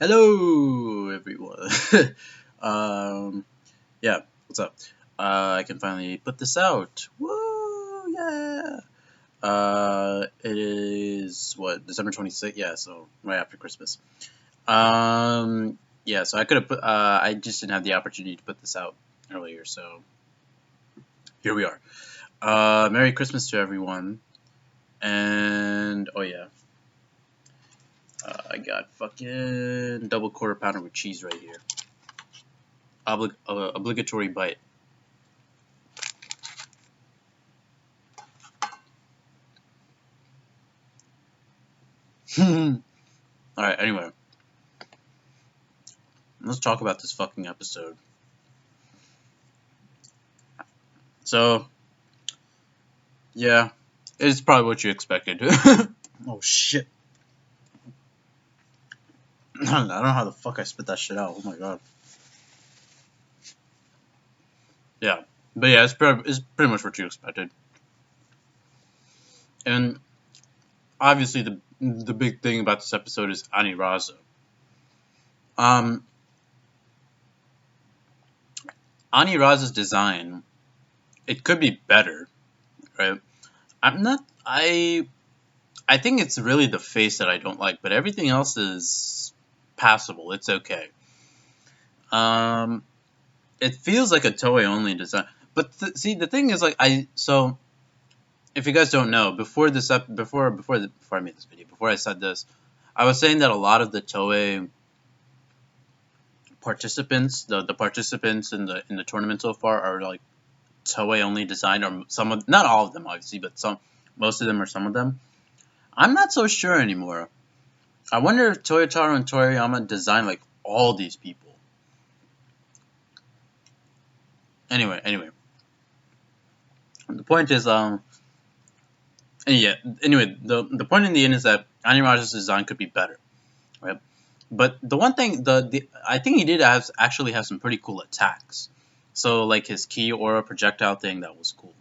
Hello, everyone. um, yeah, what's up? I can finally put this out. Woo, yeah. It is what December 26th. Yeah, so right after Christmas. Yeah, so I could have put. I just didn't have the opportunity to put this out earlier, so here we are. Merry Christmas to everyone, and oh yeah. I got fucking double quarter pounder with cheese right here. Obligatory bite. Alright, anyway. Let's talk about this fucking episode. So, yeah. It's probably what you expected. Oh shit. I don't know how the fuck I spit that shit out. Oh my god. Yeah. But yeah, it's pretty much what you expected. And obviously the big thing about this episode is Aniraza. Aniraza's design, it could be better, right? I think it's really the face that I don't like, but everything else is passable. It's okay. It feels like a Toei only design, but see, the thing is, like, so if you guys don't know, before I made this video, before I said this, I was saying that a lot of the Toei participants, the participants in the tournament so far, are like Toei only design, or not all of them, obviously, but most of them, or some of them. I'm not so sure anymore. I wonder if Toyotaro and Toriyama designed like all these people. Anyway, the point is, yeah. Anyway, the point in the end is that Aniraza's design could be better, right? But the one thing, I think he did actually have some pretty cool attacks. So like his key aura projectile thing, that was cool.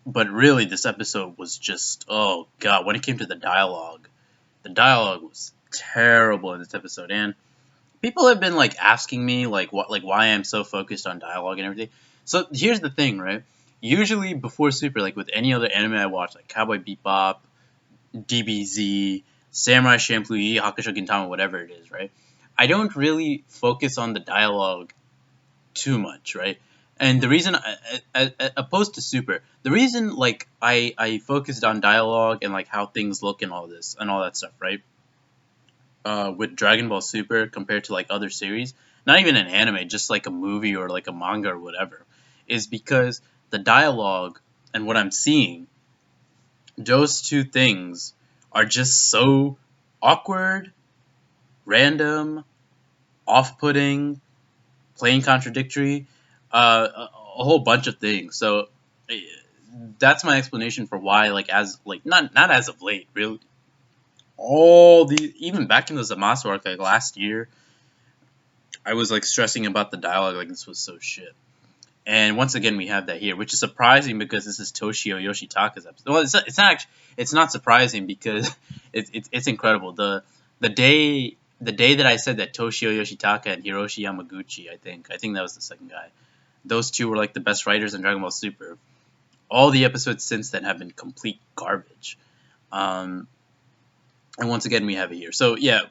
But really, this episode was just, oh god, when it came to the dialogue was terrible in this episode, and people have been like asking me like why I'm so focused on dialogue and everything. So here's the thing, right? Usually before Super, like with any other anime I watch, like Cowboy Bebop, DBZ, Samurai Champloo, Yu Yu Hakusho, Gintama, whatever it is, right? I don't really focus on the dialogue too much, right? And the reason, opposed to Super, the reason like I focused on dialogue and like how things look and all this and all that stuff, right? With Dragon Ball Super compared to like other series, not even an anime, just like a movie or like a manga or whatever, is because the dialogue and what I'm seeing, those two things are just so awkward, random, off-putting, plain contradictory, a whole bunch of things. So that's my explanation for why, like, as like not as of late, really, even back in the Zamasu arc, like last year, I was like stressing about the dialogue, like this was so shit. And once again, we have that here, which is surprising because this is Toshio Yoshitaka's episode. Well, it's not surprising because it's incredible. The day that I said that Toshio Yoshitaka and Hiroshi Yamaguchi, I think that was the second guy. Those two were like the best writers in Dragon Ball Super. All the episodes since then have been complete garbage. And once again, we have it here. So yeah,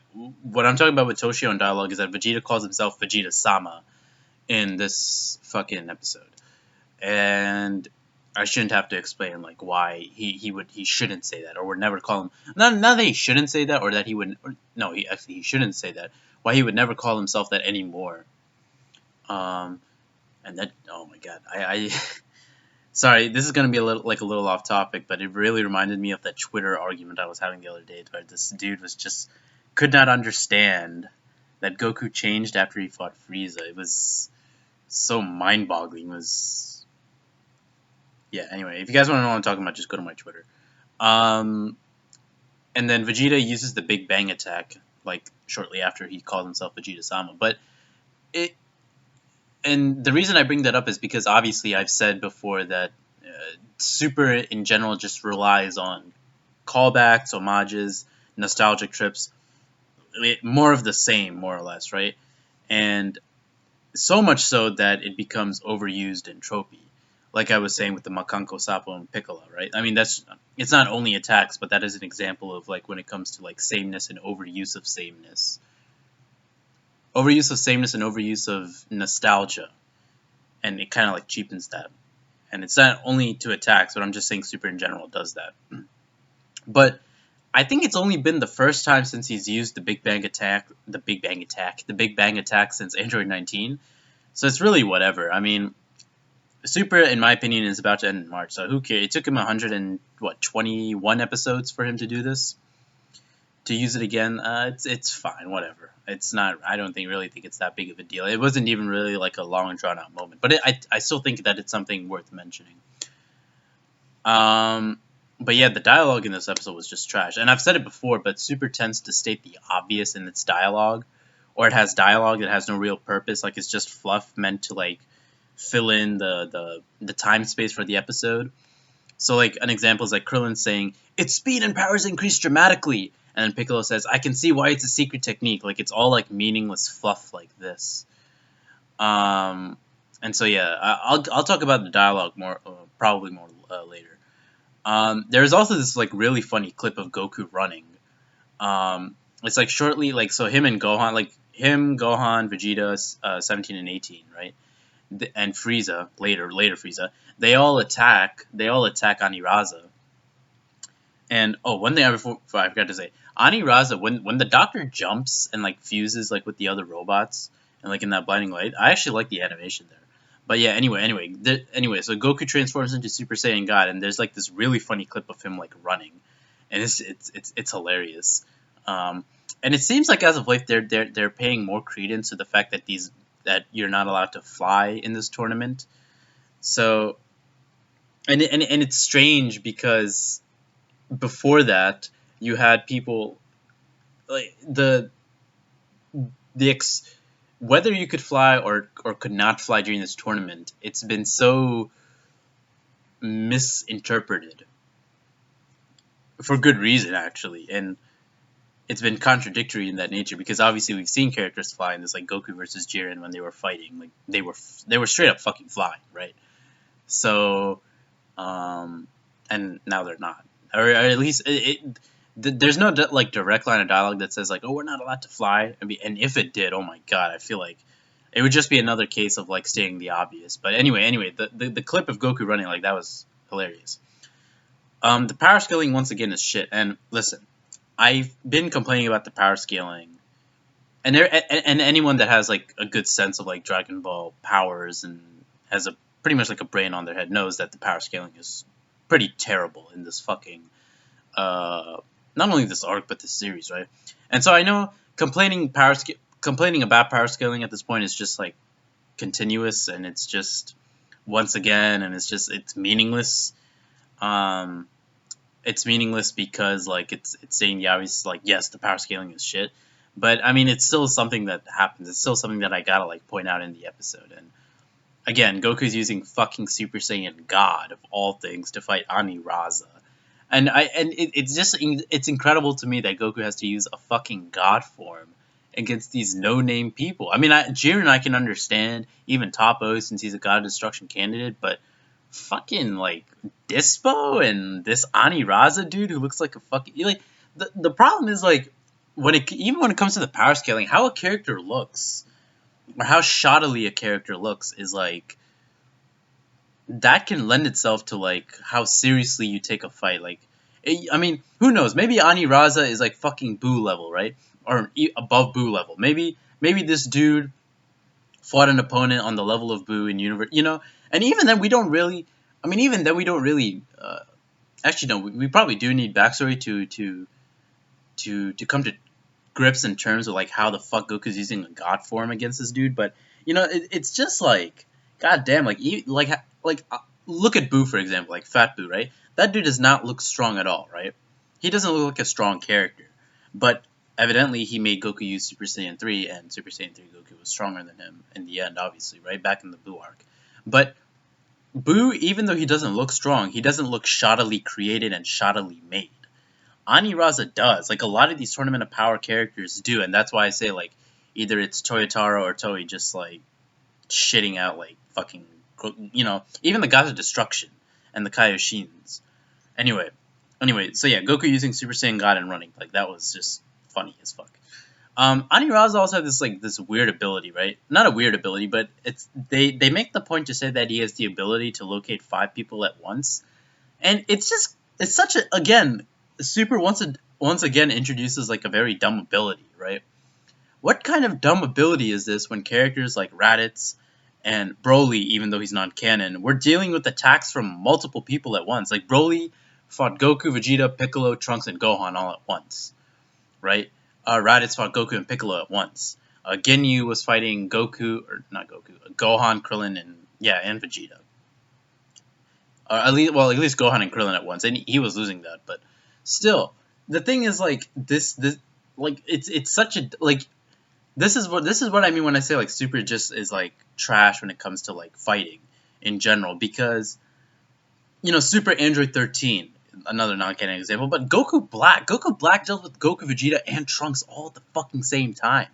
what I'm talking about with Toshio and dialogue is that Vegeta calls himself Vegeta-sama in this fucking episode, and I shouldn't have to explain like why he shouldn't say that, or would never call him. Not that he shouldn't say that, or that he would. No, he shouldn't say that. Why he would never call himself that anymore. And that, oh my god, I sorry, this is gonna be a little off topic, but it really reminded me of that Twitter argument I was having the other day, where this dude could not understand that Goku changed after he fought Frieza. It was so mind-boggling. It was, yeah. Anyway, if you guys want to know what I'm talking about, just go to my Twitter. And then Vegeta uses the Big Bang attack like shortly after he called himself Vegeta-sama, but and the reason I bring that up is because obviously I've said before that Super in general just relies on callbacks, homages, nostalgic trips. more of the same, more or less, right? And so much so that it becomes overused and tropey. Like I was saying with the Makanko, Sapo, and Piccolo, right? I mean, it's not only attacks, but that is an example of like when it comes to like sameness and overuse of sameness. Overuse of sameness and overuse of nostalgia. And it kind of like cheapens that. And it's not only to attacks, but I'm just saying Super in general does that. But I think it's only been the first time since he's used the Big Bang Attack, the Big Bang Attack since Android 19. So it's really whatever. I mean, Super, in my opinion, is about to end in March, so who cares? It took him 121 episodes for him to do this, to use it again. It's fine, whatever. It's not. I don't really think it's that big of a deal. It wasn't even really like a long and drawn out moment, but I still think that it's something worth mentioning. But yeah, the dialogue in this episode was just trash, and I've said it before, but Super tends to state the obvious in its dialogue, or it has dialogue that has no real purpose, like it's just fluff meant to like fill in the time space for the episode. So like an example is like Krillin saying, "Its speed and powers increased dramatically," and then Piccolo says, "I can see why it's a secret technique." Like it's all like meaningless fluff like this. And so yeah, I'll talk about the dialogue more, probably more later. There's also this like really funny clip of Goku running. It's like shortly like so him and Gohan, like him, Gohan, Vegeta, 17 and 18, right? And Frieza, later Frieza, they all attack Aniraza. And one thing before I forgot to say, Aniraza, when the Doctor jumps and like fuses like with the other robots and like in that blinding light, I actually like the animation there. But yeah, anyway, so Goku transforms into Super Saiyan God, and there's like this really funny clip of him like running, and it's hilarious. And it seems like as of late they're paying more credence to the fact that you're not allowed to fly in this tournament. So, and it's strange because before that you had people like whether you could fly or could not fly during this tournament. It's been so misinterpreted for good reason, actually, and it's been contradictory in that nature because obviously we've seen characters fly in this, like Goku versus Jiren when they were fighting, like they were straight up fucking flying, right? So, and now they're not, or at least there's no like direct line of dialogue that says like, oh, we're not allowed to fly. And if it did, oh my god, I feel like it would just be another case of like stating the obvious. But anyway, the clip of Goku running, like, that was hilarious. The power scaling once again is shit. And listen, I've been complaining about the power scaling, and anyone that has like a good sense of like Dragon Ball powers and has a pretty much like a brain on their head knows that the power scaling is pretty terrible in this fucking not only this arc but this series, right? And so I know complaining about power scaling at this point is just like continuous, and it's just once again, and it's meaningless. It's meaningless because like it's saying the obvious, like, yes, the power scaling is shit, but I mean it's still something that happens. It's still something that I gotta like point out in the episode. And again, Goku's using fucking Super Saiyan God of all things to fight Aniraza. And it's incredible to me that Goku has to use a fucking god form against these no-name people. I mean, Jiren I can understand, even Toppo, since he's a god of destruction candidate, but fucking like Dispo and this Aniraza dude who looks like a fucking like the problem is like even when it comes to the power scaling, how a character looks or how shoddily a character looks is like that can lend itself to like how seriously you take a fight. Like, I mean, who knows? Maybe Aniraza is like fucking Boo level, right? Or above Boo level. Maybe this dude fought an opponent on the level of Boo in universe, you know. And even then, we don't really. I mean, even then, we don't really. Actually, no. We probably do need backstory to come to grips in terms of like how the fuck Goku's using a god form against this dude. But you know, it's just like, god damn, like look at Boo, for example, like Fat Boo, right? That dude does not look strong at all, right? He doesn't look like a strong character. But evidently he made Goku use Super Saiyan 3, and Super Saiyan 3 Goku was stronger than him in the end, obviously, right? Back in the Boo arc. But Boo, even though he doesn't look strong, he doesn't look shoddily created and shoddily made. Aniraza does. Like, a lot of these Tournament of Power characters do, and that's why I say, like, either it's Toyotaro or Toei just, like, shitting out, like, fucking, you know, even the Gods of Destruction and the Kaioshins. Anyway, so yeah, Goku using Super Saiyan God and running, like, that was just funny as fuck. Aniraza also has this weird ability, right? Not a weird ability, but they make the point to say that he has the ability to locate 5 people at once, and it's such a, again, Super once again introduces like a very dumb ability, right? What kind of dumb ability is this when characters like Raditz and Broly, even though he's non-canon, we're dealing with attacks from multiple people at once? Like, Broly fought Goku, Vegeta, Piccolo, Trunks, and Gohan all at once, right? Raditz fought Goku and Piccolo at once. Ginyu was fighting Goku, or not Goku, Gohan, Krillin, and Vegeta. At least Gohan and Krillin at once, and he was losing that. But still, the thing is, like, this like, it's such a, like, this is what I mean when I say, like, Super just is like trash when it comes to, like, fighting in general, because, you know, Super Android 13, another non-canon example, but Goku Black dealt with Goku, Vegeta, and Trunks all at the fucking same time.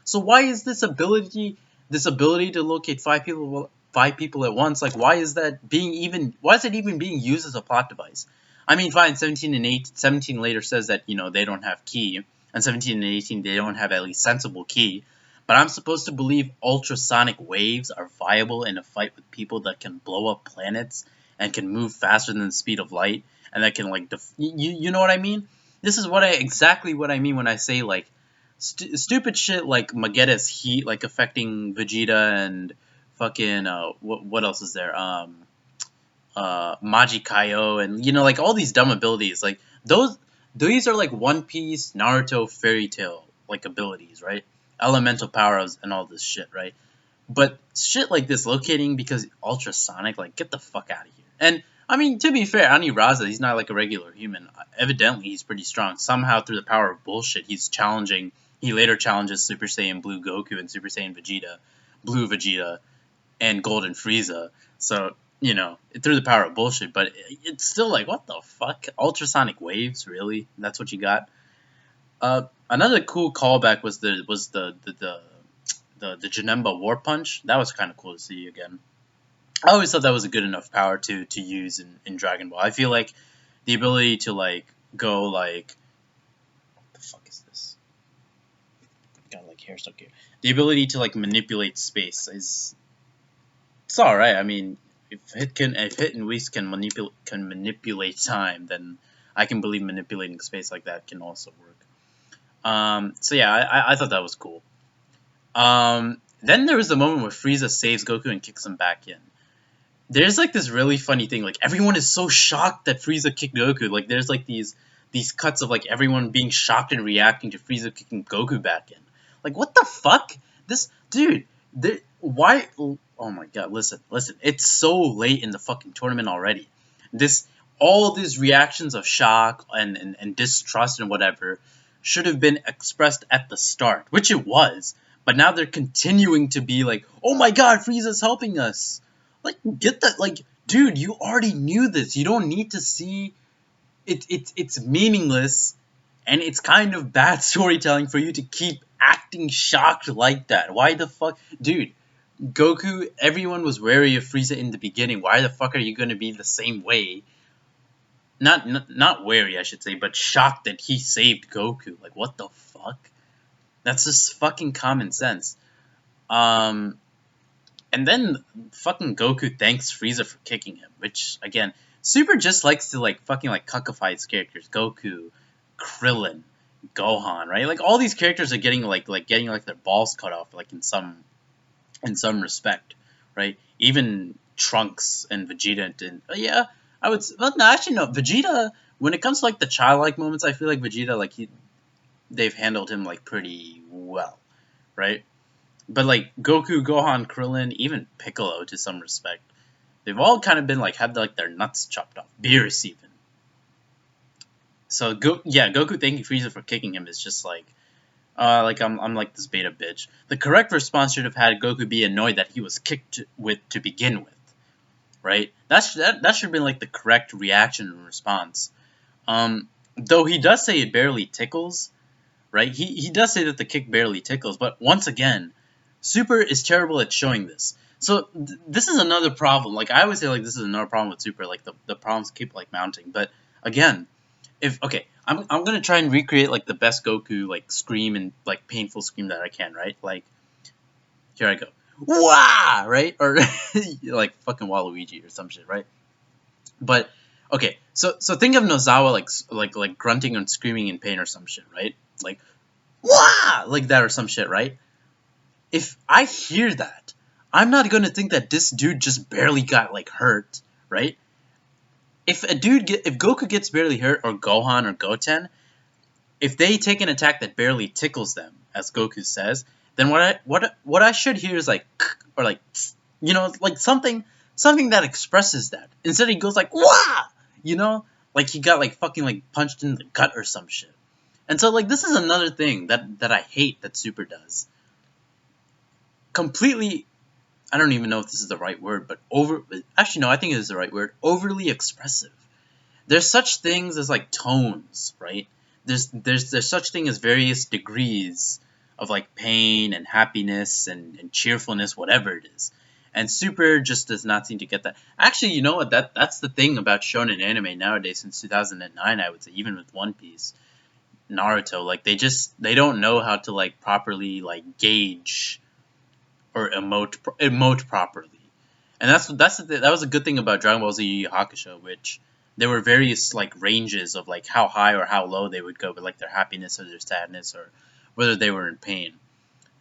So why is this ability to locate 5 people at once, like, why is it even being used as a plot device? I mean, fine, 17 later says that, you know, they don't have ki, and 17 and 18 they don't have at least sensible ki, but I'm supposed to believe ultrasonic waves are viable in a fight with people that can blow up planets and can move faster than the speed of light, and that can, like, you know what I mean? This is exactly what I mean when I say, like, stupid shit like Magetta's heat, like, affecting Vegeta, and fucking, what else is there? Majikayo, and, you know, like, all these dumb abilities, like, these are like One Piece, Naruto, Fairy Tail, like, abilities, right? Elemental powers and all this shit, right? But shit like this, locating because ultrasonic, like, get the fuck out of here. And, I mean, to be fair, Aniraza, he's not like a regular human. Evidently, he's pretty strong. Somehow, through the power of bullshit, he later challenges Super Saiyan Blue Goku and Super Saiyan Vegeta, Blue Vegeta, and Golden Frieza. So, you know, through the power of bullshit, but it's still like, what the fuck? Ultrasonic waves, really? That's what you got? Another cool callback was the Janemba War Punch. That was kind of cool to see again. I always thought that was a good enough power to use in Dragon Ball. I feel like the ability to, like, go, like, what the fuck is this? Got, like, hair stuck here. The ability to, like, manipulate space it's all right. I mean, if Hit and Whis can manipulate time, then I can believe manipulating space like that can also work. So yeah, I thought that was cool. Then there was the moment where Frieza saves Goku and kicks him back in. There's, like, this really funny thing. Like, everyone is so shocked that Frieza kicked Goku. Like, there's, like, these cuts of, like, everyone being shocked and reacting to Frieza kicking Goku back in. Like, what the fuck? This dude. Why? Oh my god! Listen. It's so late in the fucking tournament already. All these reactions of shock and distrust and whatever should have been expressed at the start, which it was. But now they're continuing to be like, "Oh my god, Frieza's helping us." Like, get that, like, dude, you already knew this. You don't need to see it. It's meaningless, and it's kind of bad storytelling for you to keep acting shocked like that. Why the fuck, dude? Goku, everyone was wary of Frieza in the beginning. Why the fuck are you gonna be the same way? Not wary, I should say, but shocked that he saved Goku. Like, what the fuck? That's just fucking common sense. And then fucking Goku thanks Frieza for kicking him, which, again, Super just likes to, like, fucking, like, cuckify his characters. Goku, Krillin, Gohan, right? Like, all these characters are getting their balls cut off, like, in some respect, right? Even Trunks and Vegeta and yeah, I would. Well, no, actually, no. Vegeta, when it comes to, like, the childlike moments, I feel like Vegeta, like, they've handled him, like, pretty well, right? But, like, Goku, Gohan, Krillin, even Piccolo, to some respect, they've all kind of been, like, had, like, their nuts chopped off. Beerus, even. So, Goku thanking Frieza for kicking him is just, like, I'm like this beta bitch. The correct response should have had Goku be annoyed that he was kicked to begin with, right? That should have been, like, the correct reaction and response. Though he does say it barely tickles, right? He does say that the kick barely tickles, but once again, Super is terrible at showing this. So this is another problem. Like I always say, like this is another problem with Super. Like the problems keep like mounting. But again, if okay, I'm gonna try and recreate like the best Goku like scream and like painful scream that I can, right? Like here I go, wah, right? Or like fucking Waluigi or some shit, right? But okay, so think of Nozawa like grunting and screaming in pain or some shit, right? Like wah, like that or some shit, right? If I hear that, I'm not gonna think that this dude just barely got like hurt, right? If Goku gets barely hurt, or Gohan or Goten, if they take an attack that barely tickles them, as Goku says, then what I should hear is like or like like something that expresses that. Instead he goes like wah, like he got like fucking like punched in the gut or some shit. And so like this is another thing that I hate that Super does. Completely, I don't even know if this is the right word, but actually no, I think it is the right word. Overly expressive. There's such things as like tones, right? There's such thing as various degrees of like pain and happiness and cheerfulness, whatever it is. And Super just does not seem to get that. Actually, you know what? That's the thing about shonen anime nowadays since 2009, I would say, even with One Piece, Naruto, like they don't know how to like properly like gauge or emote properly. And that was a good thing about Dragon Ball Z Yu Yu Hakusho, which there were various like ranges of like how high or how low they would go with like their happiness or their sadness or whether they were in pain.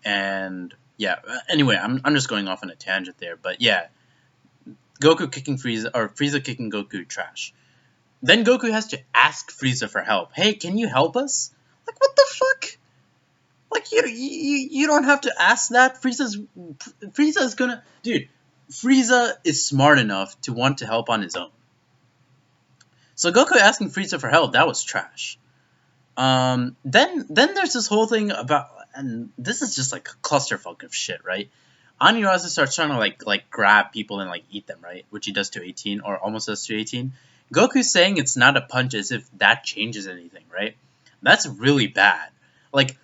And yeah, anyway, I'm just going off on a tangent there, but yeah, Goku kicking Frieza or Frieza kicking Goku, trash. Then Goku has to ask Frieza for help. Hey, can you help us? Like what the fuck? Like you don't have to ask that. Frieza's gonna, dude. Frieza is smart enough to want to help on his own. So Goku asking Frieza for help, that was trash. Then there's this whole thing about, and this is just like a clusterfuck of shit, right? Aniraza starts trying to like grab people and like eat them, right? Which he does to 18, or almost does to 18. Goku's saying it's not a punch as if that changes anything, right? That's really bad. Like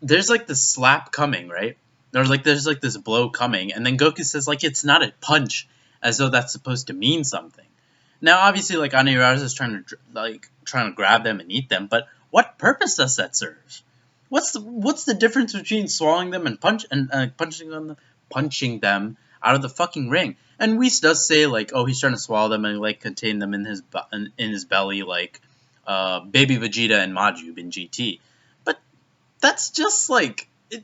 there's like this slap coming, right? There's like this blow coming, and then Goku says like it's not a punch, as though that's supposed to mean something. Now, obviously, like Aniraza is trying to grab them and eat them, but what purpose does that serve? What's the difference between swallowing them and punching them out of the fucking ring? And Whis does say like, oh, he's trying to swallow them and like contain them in his belly, like Baby Vegeta and Majub in GT. But that's just like it.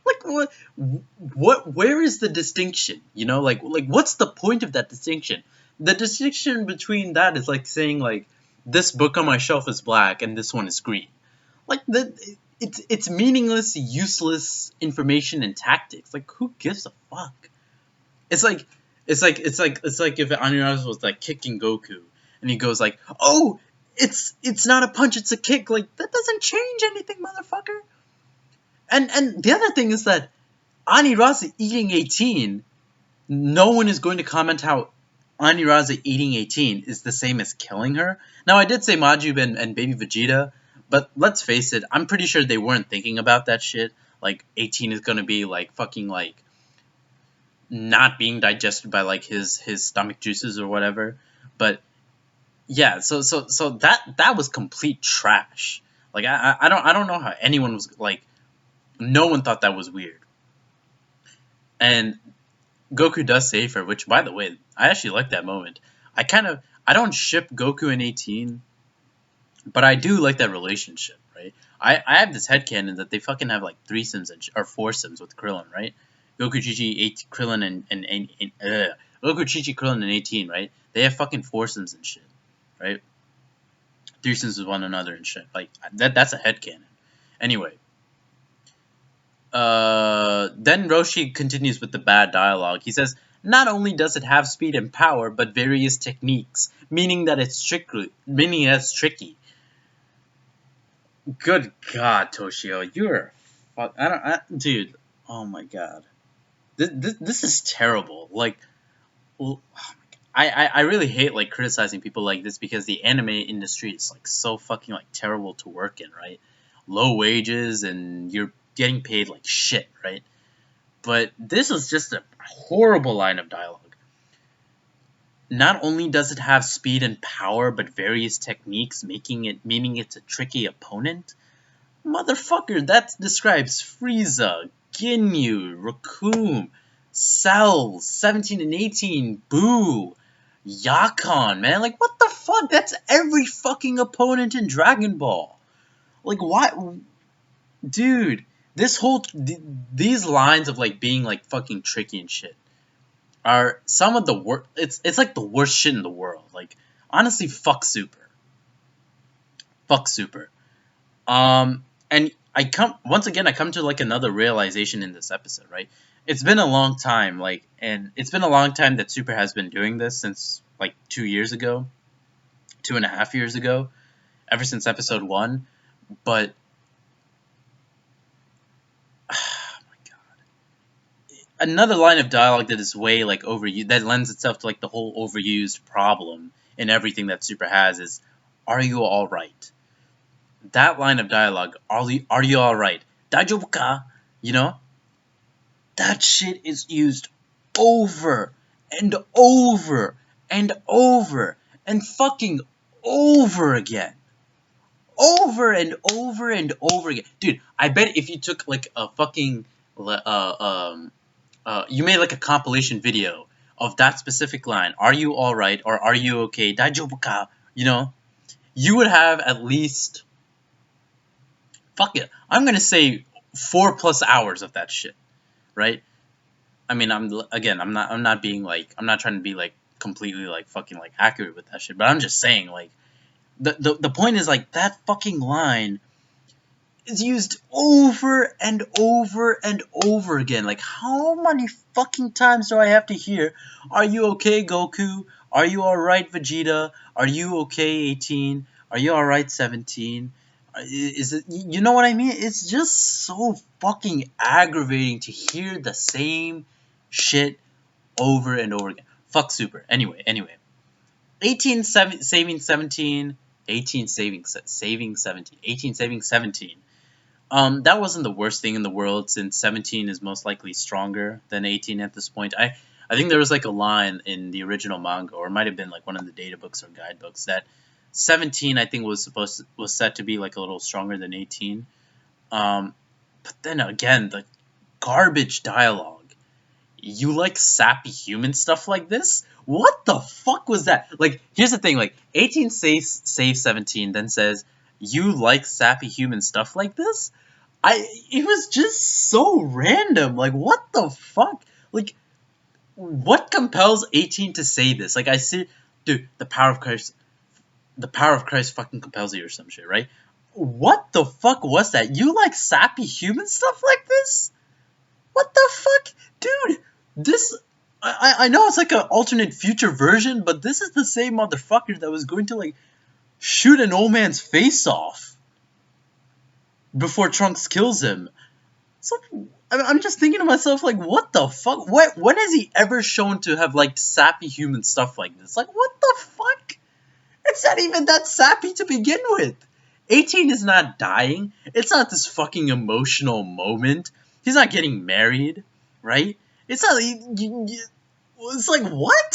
Like what? Where is the distinction? Like what's the point of that distinction? The distinction between that is like saying like this book on my shelf is black and this one is green. Like it's meaningless, useless information and tactics. Like who gives a fuck? It's like if Aniraza was like kicking Goku and he goes like, oh, it's not a punch, it's a kick. Like that doesn't change anything, motherfucker. And the other thing is that Aniraza eating 18, no one is going to comment how Aniraza eating 18 is the same as killing her. Now, I did say Majub and Baby Vegeta, but let's face it, I'm pretty sure they weren't thinking about that shit. Like, 18 is gonna be, like, fucking, like, not being digested by, like, his stomach juices or whatever. But, yeah, so that was complete trash. Like, I don't know how anyone was, like, no one thought that was weird. And Goku does save her, which, by the way, I actually like that moment. I don't ship Goku and 18, but I do like that relationship, right? I have this headcanon that they fucking have, like, threesomes or foursomes with Krillin, right? Goku, Chi-Chi, Krillin, Goku, Chi-Chi, Krillin, and 18, right? They have fucking foursomes and shit, right? Threesomes with one another and shit. Like, that's a headcanon. Anyway. Then Roshi continues with the bad dialogue. He says, not only does it have speed and power, but various techniques, meaning that it's tricky. Good God, Toshio, you're dude. Oh my God, this is terrible. Like, oh my God. I really hate like criticizing people like this because the anime industry is like so fucking like terrible to work in, right? Low wages and you're getting paid like shit, right? But this is just a horrible line of dialogue. Not only does it have speed and power, but various techniques meaning it's a tricky opponent. Motherfucker, that describes Frieza, Ginyu, Raccoon, Cell, 17 and 18, Boo, Yakon, man. Like, what the fuck? That's every fucking opponent in Dragon Ball. Like, why? Dude, these lines of, like, being, like, fucking tricky and shit are some of the worst. It's like the worst shit in the world. Like, honestly, fuck Super. Fuck Super. And I come to like another realization in this episode, right? It's been a long time, and it's been a long time that Super has been doing this since like 2 years ago, 2.5 years ago, ever since episode 1. But oh my god, another line of dialogue that is way like overused, that lends itself to like the whole overused problem in everything that Super has is, "Are you all right?" That line of dialogue, are you all right? Daijoubu ka? You know? That shit is used over and over and over and fucking over again. Over and over and over again. Dude, I bet if you took like a fucking you made like a compilation video of that specific line, "Are you all right?" or "Are you okay?" Daijoubu ka? You know? You would have at least, fuck it, I'm gonna say 4+ hours of that shit, right? I mean, I'm not being like, I'm not trying to be like completely like fucking like accurate with that shit, but I'm just saying like the point is like that fucking line is used over and over and over again. Like, how many fucking times do I have to hear, "Are you okay, Goku? Are you alright, Vegeta? Are you okay, 18? Are you alright, 17? Is it, you know what I mean? It's just so fucking aggravating to hear the same shit over and over again. Fuck Super. Anyway. 18 saving 17, 18 saving 17, 18 saving 17. That wasn't the worst thing in the world, since 17 is most likely stronger than 18 at this point. I think there was like a line in the original manga, or it might have been like one of the data books or guidebooks, that 17 I think was set to be like a little stronger than 18. But then again, the garbage dialogue. You like sappy human stuff like this? What the fuck was that? Like, here's the thing, like, 18 saves 17, then says, "You like sappy human stuff like this?" It was just so random. Like, what the fuck? Like, what compels 18 to say this? Like, I see, dude, the power of Christ fucking compels you or some shit, right? What the fuck was that? You like sappy human stuff like this? What the fuck? Dude, this... I know it's like an alternate future version, but this is the same motherfucker that was going to, like, shoot an old man's face off before Trunks kills him. So, I'm just thinking to myself, like, what the fuck? When has he ever shown to have liked sappy human stuff like this? Like, what the fuck? It's not even that sappy to begin with. 18 is not dying. It's not this fucking emotional moment. He's not getting married, right? It's not. It's like, what?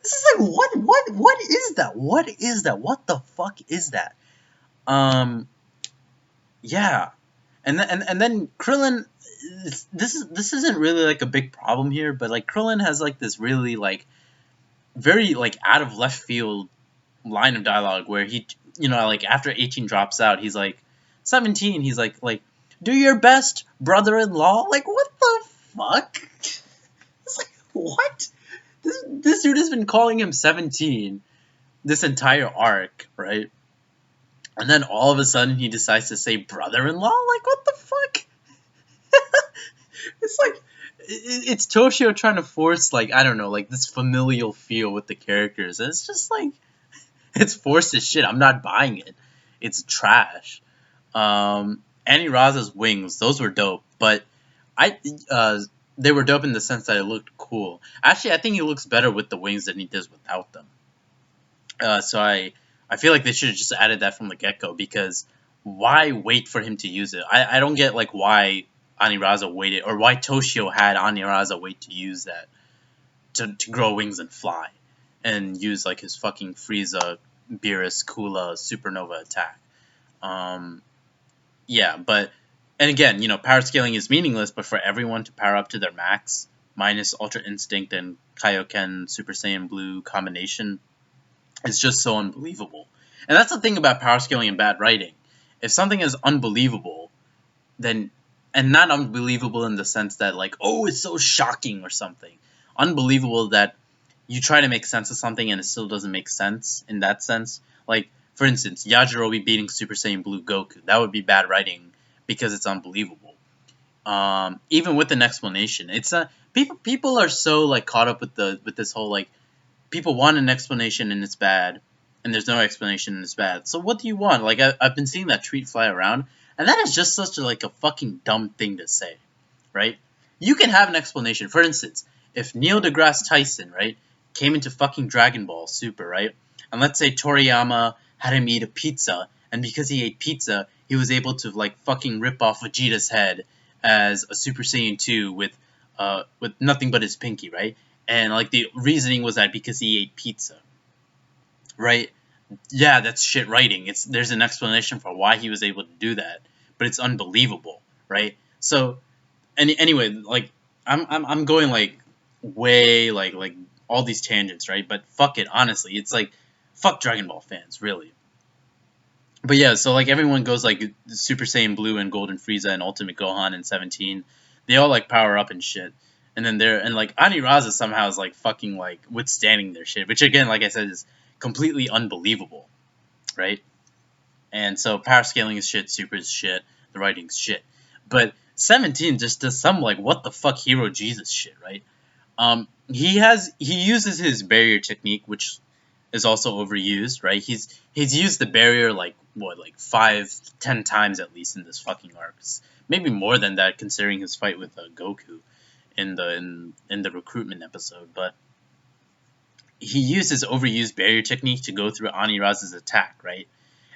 This is like, what is that? What is that? What the fuck is that? Yeah, and then Krillin. This isn't really like a big problem here, but like Krillin has like this really like very like out of left field line of dialogue where he, like after 18 drops out, he's like 17. He's like do your best, brother-in-law. Like, what the fuck? It's like, what? This dude has been calling him 17 this entire arc, right? And then all of a sudden he decides to say brother-in-law? Like, what the fuck? It's like, it's Toshio trying to force, like, I don't know, like this familial feel with the characters. And it's just like, it's forced as shit. I'm not buying it. It's trash. Aniraza's wings, those were dope. But they were dope in the sense that it looked cool. Actually, I think he looks better with the wings than he does without them. So I feel like they should have just added that from the get go, because why wait for him to use it? I don't get like why Aniraza waited, or why Toshio had Aniraza wait to use that to grow wings and fly, and use like his fucking Frieza, Beerus, Kula, Supernova attack. Yeah, but and again, power scaling is meaningless, but for everyone to power up to their max, minus Ultra Instinct and Kaioken Super Saiyan Blue combination, it's just so unbelievable. And that's the thing about power scaling and bad writing. If something is unbelievable, then, and not unbelievable in the sense that like, oh, it's so shocking or something. Unbelievable that you try to make sense of something and it still doesn't make sense in that sense. Like, for instance, Yajirobe beating Super Saiyan Blue Goku. That would be bad writing because it's unbelievable. Even with an explanation, it's a people are so like caught up with this whole like, people want an explanation and it's bad, and there's no explanation and it's bad. So what do you want? Like, I've been seeing that tweet fly around, and that is just such a fucking dumb thing to say, right? You can have an explanation. For instance, if Neil deGrasse Tyson, right, came into fucking Dragon Ball Super, right, and let's say Toriyama had him eat a pizza, and because he ate pizza, he was able to like fucking rip off Vegeta's head as a Super Saiyan 2 with nothing but his pinky, right? And like the reasoning was that because he ate pizza, right? Yeah, that's shit writing. There's an explanation for why he was able to do that, but it's unbelievable, right? So, anyway, like I'm going like way like all these tangents, right? But fuck it, honestly, it's like fuck Dragon Ball fans, really. But yeah, so like everyone goes like Super Saiyan Blue and Golden Frieza and Ultimate Gohan and 17. They all like power up and shit. And then like Aniraza somehow is like fucking like withstanding their shit, which again, like I said, is completely unbelievable, right? And so power scaling is shit, super is shit, the writing's shit. But 17 just does some like what the fuck hero Jesus shit, right? He uses his barrier technique, which is also overused, right? He's used the barrier like 5-10 times at least in this fucking arc. Maybe more than that, considering his fight with Goku in the recruitment episode. But he used his overused barrier technique to go through Aniraza's attack, right?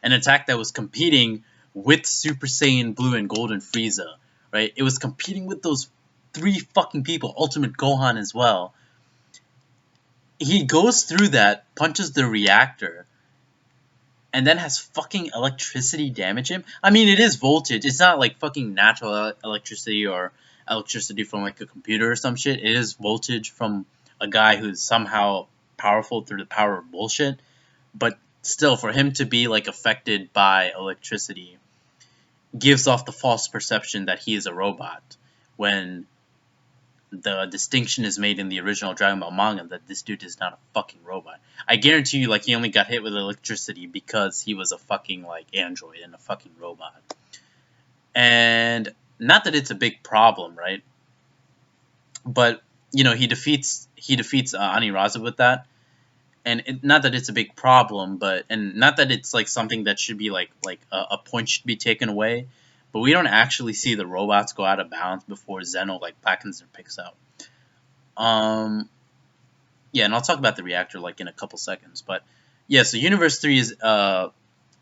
An attack that was competing with Super Saiyan Blue and Golden Frieza, right? It was competing with those 3 fucking people, Ultimate Gohan as well. He goes through that, punches the reactor, and then has fucking electricity damage him. I mean, it is voltage. It's not like fucking natural electricity or electricity from like a computer or some shit. It is voltage from a guy who's somehow powerful through the power of bullshit. But still, for him to be like affected by electricity gives off the false perception that he is a robot, when the distinction is made in the original Dragon Ball manga that this dude is not a fucking robot. I guarantee you, like, he only got hit with electricity because he was a fucking, like, android and a fucking robot. And not that it's a big problem, right? But, he defeats Aniraza with that. And not that it's a big problem, and not that it's, like, something that should be, like a point should be taken away. But we don't actually see the robots go out of bounds before Zeno like blackens their picks out. Yeah, and I'll talk about the reactor like in a couple seconds. But yeah, so Universe 3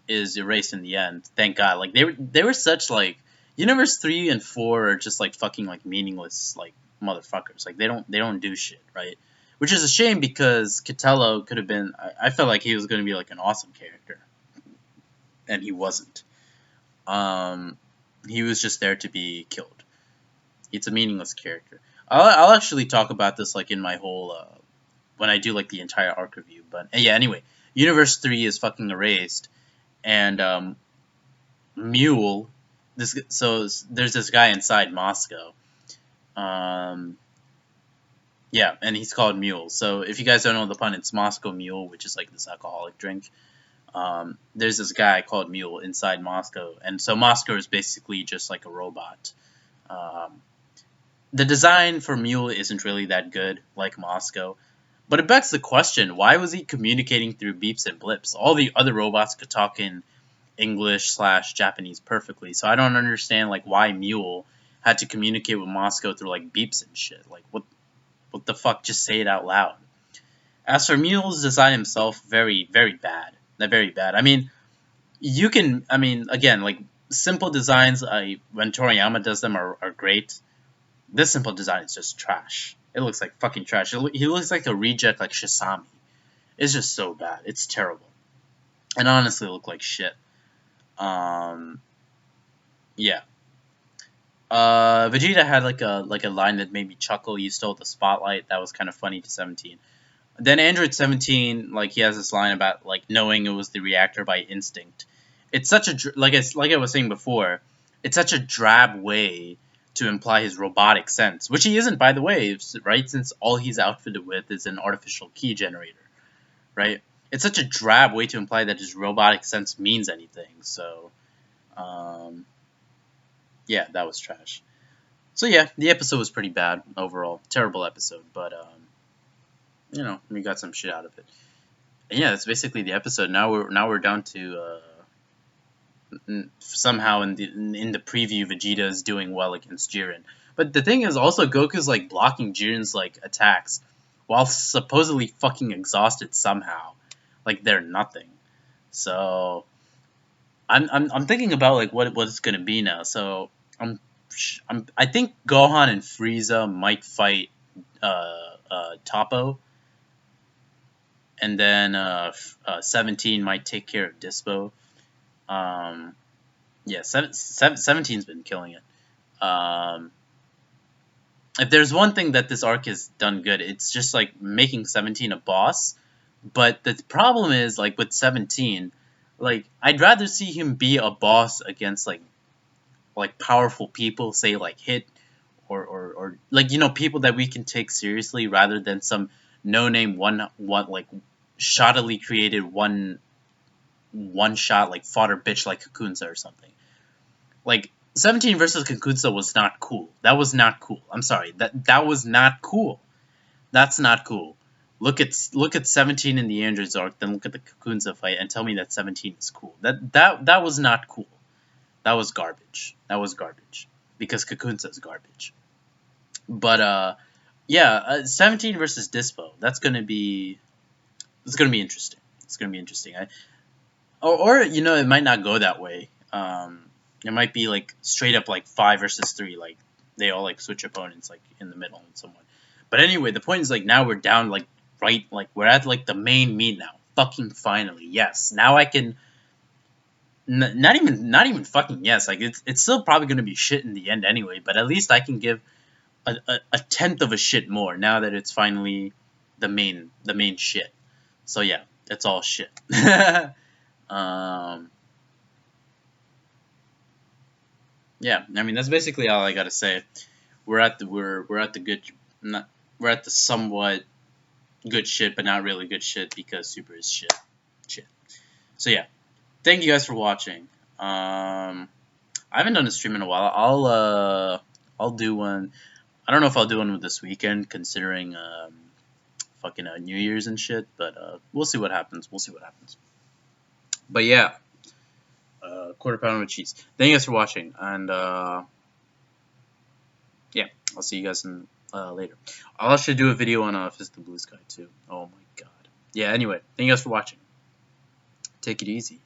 is erased in the end. Thank God. Like they were such like Universe 3 and 4 are just like fucking like meaningless like motherfuckers. Like they don't do shit, right? Which is a shame because Catello could have been. I felt like he was going to be like an awesome character, and he wasn't. He was just there to be killed. It's a meaningless character. I'll actually talk about this like in my whole when I do like the entire arc review. But yeah, anyway, Universe 3 is fucking erased, and Mule. So there's this guy inside Moscow. Yeah, and he's called Mule. So if you guys don't know the pun, it's Moscow Mule, which is like this alcoholic drink. There's this guy called Mule inside Moscow, and so Moscow is basically just like a robot. The design for Mule isn't really that good, like Moscow, but it begs the question, why was he communicating through beeps and blips? All the other robots could talk in English/Japanese perfectly, so I don't understand like why Mule had to communicate with Moscow through like beeps and shit. Like what the fuck? Just say it out loud. As for Mule's design himself, very bad. Very bad. I mean, you can. I mean, again, like simple designs. When Toriyama does them are great. This simple design is just trash. It looks like fucking trash. He looks like a reject like Shisami. It's just so bad. It's terrible. And honestly, look like shit. Yeah. Vegeta had like a line that made me chuckle. You stole the spotlight. That was kind of funny to 17. Then Android 17, like he has this line about like knowing it was the reactor by instinct. It's such a like I was saying before. It's such a drab way to imply his robotic sense, which he isn't, by the way, right? Since all he's outfitted with is an artificial key generator, right? It's such a drab way to imply that his robotic sense means anything. So, yeah, that was trash. So yeah, the episode was pretty bad overall. Terrible episode, but you know, we got some shit out of it. And yeah, that's basically the episode. Now we're down to somehow in the preview, Vegeta is doing well against Jiren. But the thing is, also Goku's like blocking Jiren's like attacks while supposedly fucking exhausted somehow. Like they're nothing. So I'm thinking about like what it's gonna be now. So I think Gohan and Frieza might fight Toppo, and then 17 might take care of Dispo. Yeah, 17's been killing it. If there's one thing that this arc has done good, it's just like making 17 a boss. But the problem is, like with 17, like I'd rather see him be a boss against like powerful people, say like Hit or like, you know, people that we can take seriously, rather than some no-name one like shoddily created one shot like fodder bitch like Kakunsa or something. Like 17 versus Kakunsa was not cool. That was not cool. I'm sorry. That was not cool. That's not cool. Look at 17 in the Androids arc, then look at the Kakunsa fight and tell me that 17 is cool. That was not cool. That was garbage. That was garbage. Because Kakunsa is garbage. But yeah, 17 versus Dispo. It's gonna be interesting. It's gonna be interesting. Or you know, it might not go that way. It might be like straight up like 5 versus 3, like they all like switch opponents like in the middle and someone. But anyway, the point is like now we're down like right, like we're at like the main meet now. Fucking finally, yes. Now I can. Not even fucking yes. Like it's still probably gonna be shit in the end anyway. But at least I can give a tenth of a shit more now that it's finally the main shit. So yeah, it's all shit. Yeah, I mean that's basically all I gotta say. We're at the somewhat good shit, but not really good shit because Super is shit. So yeah, thank you guys for watching. I haven't done a stream in a while. I'll do one. I don't know if I'll do one with this weekend, considering fucking New Year's and shit. But we'll see what happens. But yeah. Quarter pounder with cheese. Thank you guys for watching, and yeah, I'll see you guys in later. I'll actually do a video on Fist of the Blue Sky too. Oh my god. Yeah. Anyway, thank you guys for watching. Take it easy.